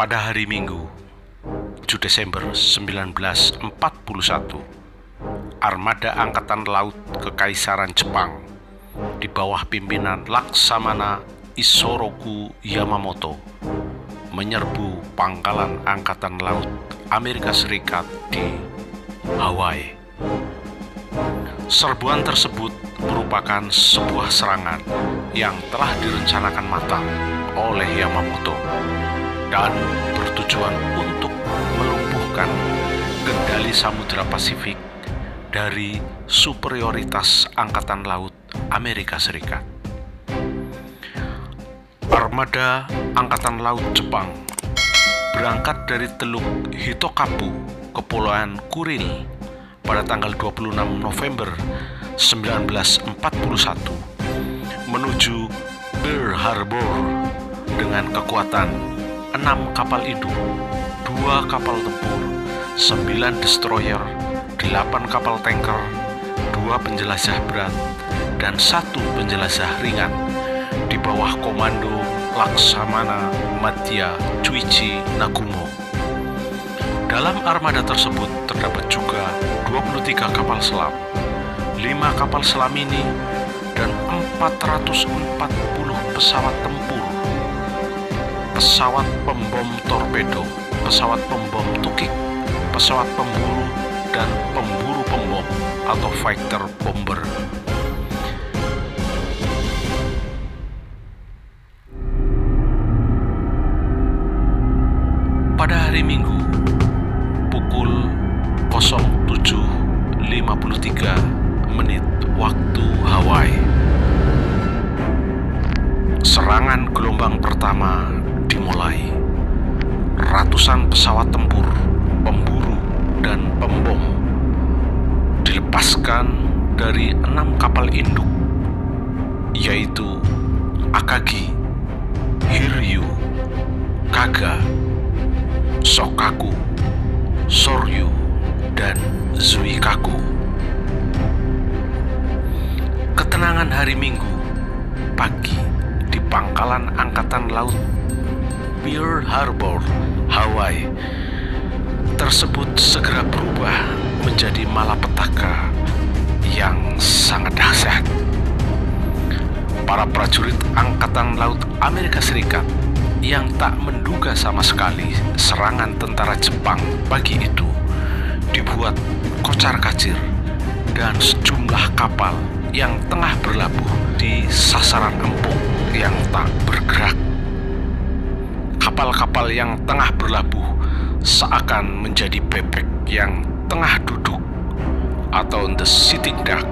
Pada hari Minggu, 7 Desember 1941, armada Angkatan Laut Kekaisaran Jepang di bawah pimpinan Laksamana Isoroku Yamamoto menyerbu pangkalan Angkatan Laut Amerika Serikat di Hawaii. Serbuan tersebut merupakan sebuah serangan yang telah direncanakan matang oleh Yamamoto dan bertujuan untuk melumpuhkan kendali Samudra Pasifik dari superioritas Angkatan Laut Amerika Serikat. Armada Angkatan Laut Jepang berangkat dari Teluk Hitokapu, Kepulauan Kuril pada tanggal 26 November 1941 menuju Pearl Harbor dengan kekuatan 6 kapal induk, 2 kapal tempur, 9 destroyer, 8 kapal tanker, 2 penjelajah berat, dan 1 penjelajah ringan di bawah komando Laksamana Madya Chuichi Nagumo. Dalam armada tersebut terdapat juga 23 kapal selam, 5 kapal selam mini, dan 440 pesawat tempur, pesawat pembom torpedo, pesawat pembom tukik, pesawat pemburu, dan pemburu pembom atau fighter bomber. Pada hari Minggu, pukul 07.53 waktu Hawaii, serangan gelombang pertama dimulai. Ratusan pesawat tempur, pemburu, dan pembom dilepaskan dari 6 kapal induk, yaitu Akagi, Hiryu, Kaga, Shokaku, Soryu, dan Zuikaku. Ketenangan hari Minggu pagi di pangkalan Angkatan Laut Pearl Harbor, Hawaii tersebut segera berubah menjadi malapetaka yang sangat dahsyat. Para prajurit Angkatan Laut Amerika Serikat yang tak menduga sama sekali serangan tentara Jepang pagi itu dibuat kocar-kacir, dan sejumlah kapal yang tengah berlabuh di sasaran empuk yang tak bergerak. Kapal-kapal yang tengah berlabuh seakan menjadi bebek yang tengah duduk atau the sitting duck.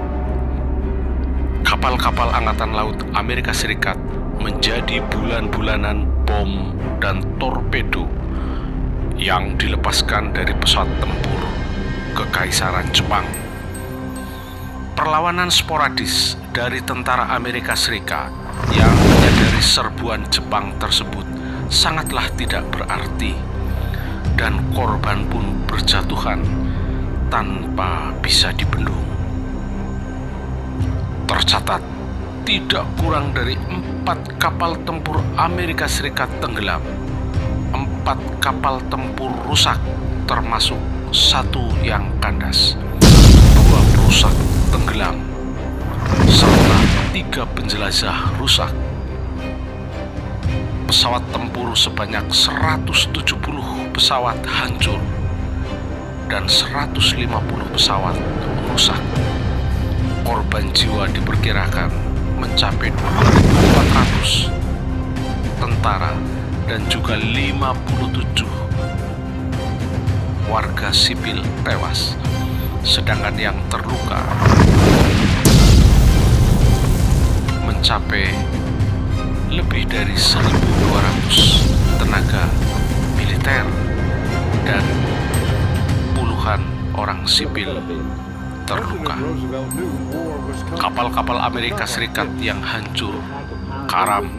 Kapal-kapal Angkatan Laut Amerika Serikat menjadi bulan-bulanan bom dan torpedo yang dilepaskan dari pesawat tempur Kekaisaran Jepang. Perlawanan sporadis dari tentara Amerika Serikat yang menyadari serbuan Jepang tersebut sangatlah tidak berarti, dan korban pun berjatuhan tanpa bisa dibendung. Tercatat tidak kurang dari 4 kapal tempur Amerika Serikat tenggelam, 4 kapal tempur rusak termasuk 1 yang kandas, 2 perusak tenggelam, serta 3 penjelajah rusak. Pesawat tempur sebanyak 170 pesawat hancur dan 150 pesawat rusak. Korban jiwa diperkirakan mencapai 2.400 tentara dan juga 57 warga sipil tewas, sedangkan yang terluka mencapai lebih dari 1.200 tenaga militer dan puluhan orang sipil terluka. Kapal-kapal Amerika Serikat yang hancur, karam,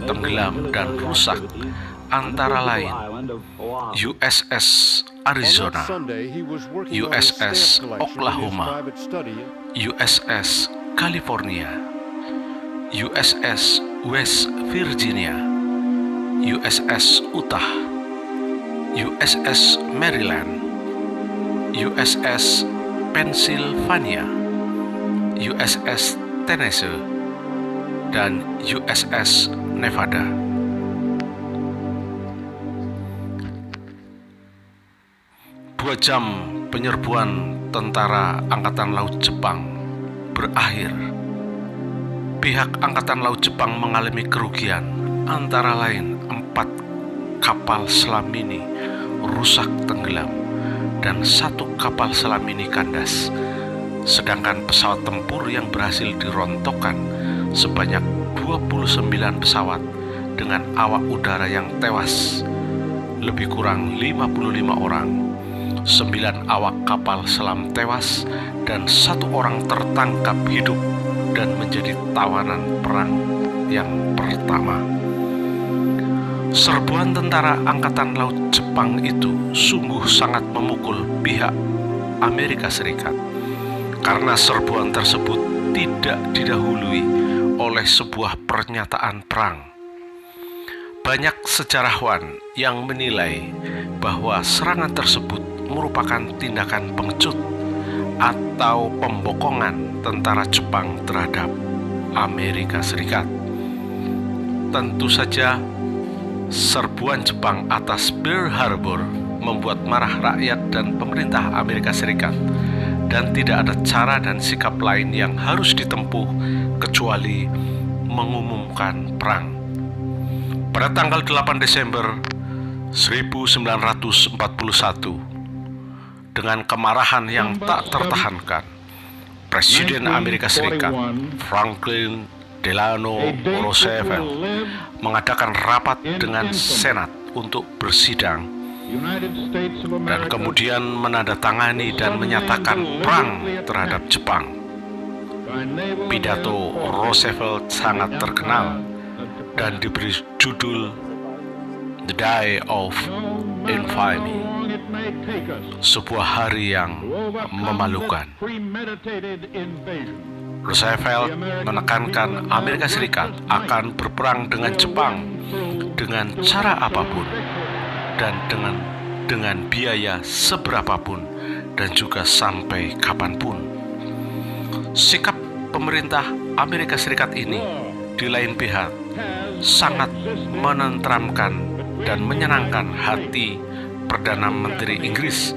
tenggelam, dan rusak antara lain USS Arizona, USS Oklahoma, USS California, USS West Virginia, USS Utah, USS Maryland, USS Pennsylvania, USS Tennessee, dan USS Nevada. Dua jam penyerbuan tentara Angkatan Laut Jepang berakhir. Pihak Angkatan Laut Jepang mengalami kerugian, antara lain 4 kapal selam mini rusak tenggelam dan 1 kapal selam mini kandas. Sedangkan pesawat tempur yang berhasil dirontokkan sebanyak 29 pesawat dengan awak udara yang tewas, lebih kurang 55 orang. 9 awak kapal selam tewas dan 1 orang tertangkap hidup dan menjadi tawanan perang yang pertama. Serbuan tentara Angkatan Laut Jepang itu sungguh sangat memukul pihak Amerika Serikat karena serbuan tersebut tidak didahului oleh sebuah pernyataan perang. Banyak sejarawan yang menilai bahwa serangan tersebut merupakan tindakan pengecut atau pembokongan tentara Jepang terhadap Amerika Serikat. Tentu saja, serbuan Jepang atas Pearl Harbor membuat marah rakyat dan pemerintah Amerika Serikat, dan tidak ada cara dan sikap lain yang harus ditempuh kecuali mengumumkan perang. Pada tanggal 8 Desember 1941, dengan kemarahan yang tak tertahankan, Presiden Amerika Serikat Franklin Delano Roosevelt mengadakan rapat dengan Senat untuk bersidang dan kemudian menandatangani dan menyatakan perang terhadap Jepang. Pidato Roosevelt sangat terkenal dan diberi judul The Day of Infamy, sebuah hari yang memalukan. Roosevelt menekankan Amerika Serikat akan berperang dengan Jepang dengan cara apapun dan dengan biaya seberapapun dan juga sampai kapanpun. Sikap pemerintah Amerika Serikat ini di lain pihak sangat menenteramkan dan menyenangkan hati Perdana Menteri Inggris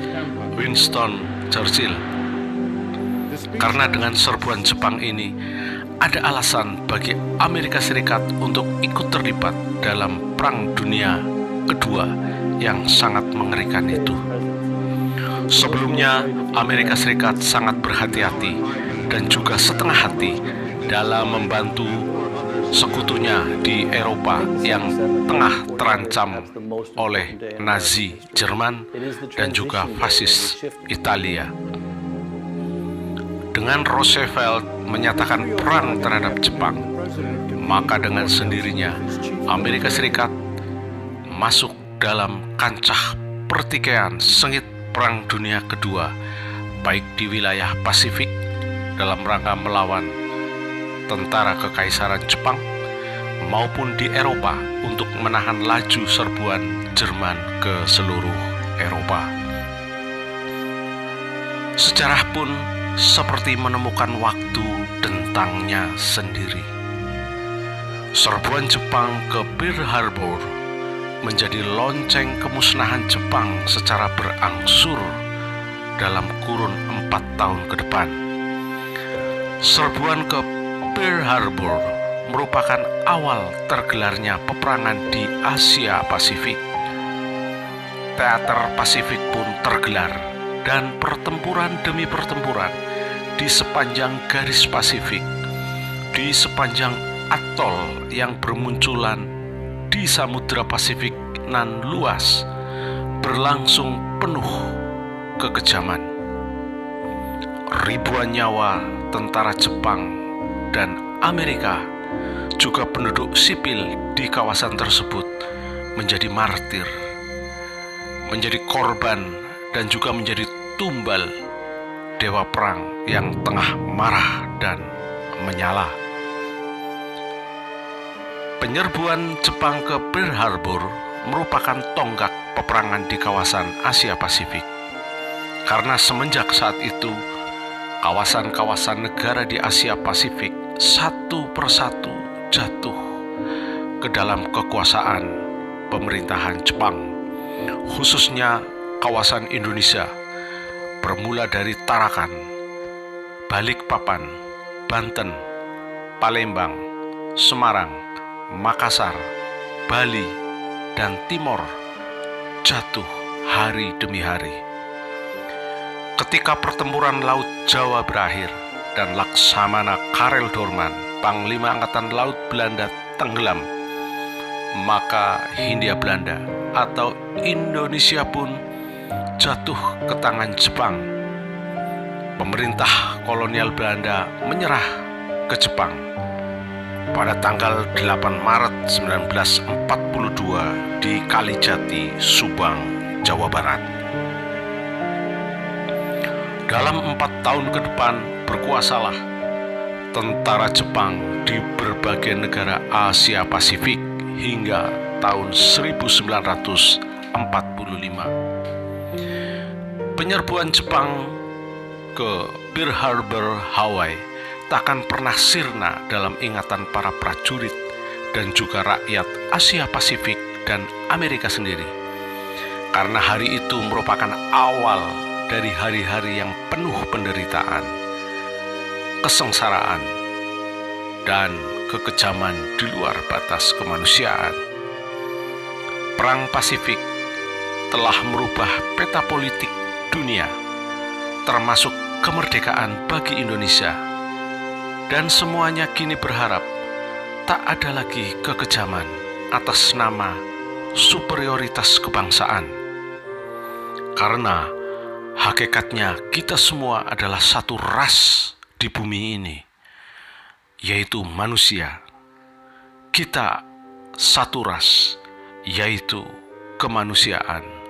Winston Churchill, karena dengan serbuan Jepang ini ada alasan bagi Amerika Serikat untuk ikut terlibat dalam Perang Dunia Kedua yang sangat mengerikan itu. Sebelumnya, Amerika Serikat sangat berhati-hati dan juga setengah hati dalam membantu sekutunya di Eropa yang tengah terancam oleh Nazi Jerman dan juga fasis Italia. Dengan Roosevelt menyatakan perang terhadap Jepang, maka dengan sendirinya Amerika Serikat masuk dalam kancah pertikaian sengit Perang Dunia Kedua, baik di wilayah Pasifik dalam rangka melawan tentara Kekaisaran Jepang maupun di Eropa untuk menahan laju serbuan Jerman ke seluruh Eropa. Sejarah pun seperti menemukan waktu tentangnya sendiri. Serbuan Jepang ke Pearl Harbor menjadi lonceng kemusnahan Jepang secara berangsur dalam kurun 4 tahun ke depan. Serbuan ke Pearl Harbor merupakan awal tergelarnya peperangan di Asia Pasifik. Teater Pasifik pun tergelar dan pertempuran demi pertempuran di sepanjang garis Pasifik, di sepanjang atol yang bermunculan di Samudra Pasifik nan luas, berlangsung penuh kekejaman. Ribuan nyawa tentara Jepang dan Amerika, juga penduduk sipil di kawasan tersebut, menjadi martir, menjadi korban, dan juga menjadi tumbal dewa perang yang tengah marah dan menyala. Penyerbuan Jepang ke Pearl Harbor merupakan tonggak peperangan peperangan di kawasan Asia Pasifik. Karena semenjak saat itu, kawasan-kawasan negara di Asia Pasifik satu persatu jatuh ke dalam kekuasaan pemerintahan Jepang, khususnya kawasan Indonesia, bermula dari Tarakan, Balikpapan, Banten, Palembang, Semarang, Makassar, Bali, dan Timor jatuh hari demi hari. Ketika pertempuran Laut Jawa berakhir dan Laksamana Karel Dorman, Panglima Angkatan Laut Belanda, tenggelam, maka Hindia Belanda atau Indonesia pun jatuh ke tangan Jepang. Pemerintah kolonial Belanda menyerah ke Jepang pada tanggal 8 Maret 1942 di Kalijati, Subang, Jawa Barat. Dalam 4 tahun ke depan berkuasalah tentara Jepang di berbagai negara Asia Pasifik hingga tahun 1945. Penyerbuan Jepang ke Pearl Harbor, Hawaii takkan pernah sirna dalam ingatan para prajurit dan juga rakyat Asia Pasifik dan Amerika sendiri. Karena hari itu merupakan awal dari hari-hari yang penuh penderitaan, kesengsaraan, dan kekejaman di luar batas kemanusiaan. Perang Pasifik telah merubah peta politik dunia, termasuk kemerdekaan bagi Indonesia, dan semuanya kini berharap tak ada lagi kekejaman atas nama superioritas kebangsaan. Karena hakikatnya kita semua adalah satu ras di bumi ini, yaitu manusia. Kita satu ras, yaitu kemanusiaan.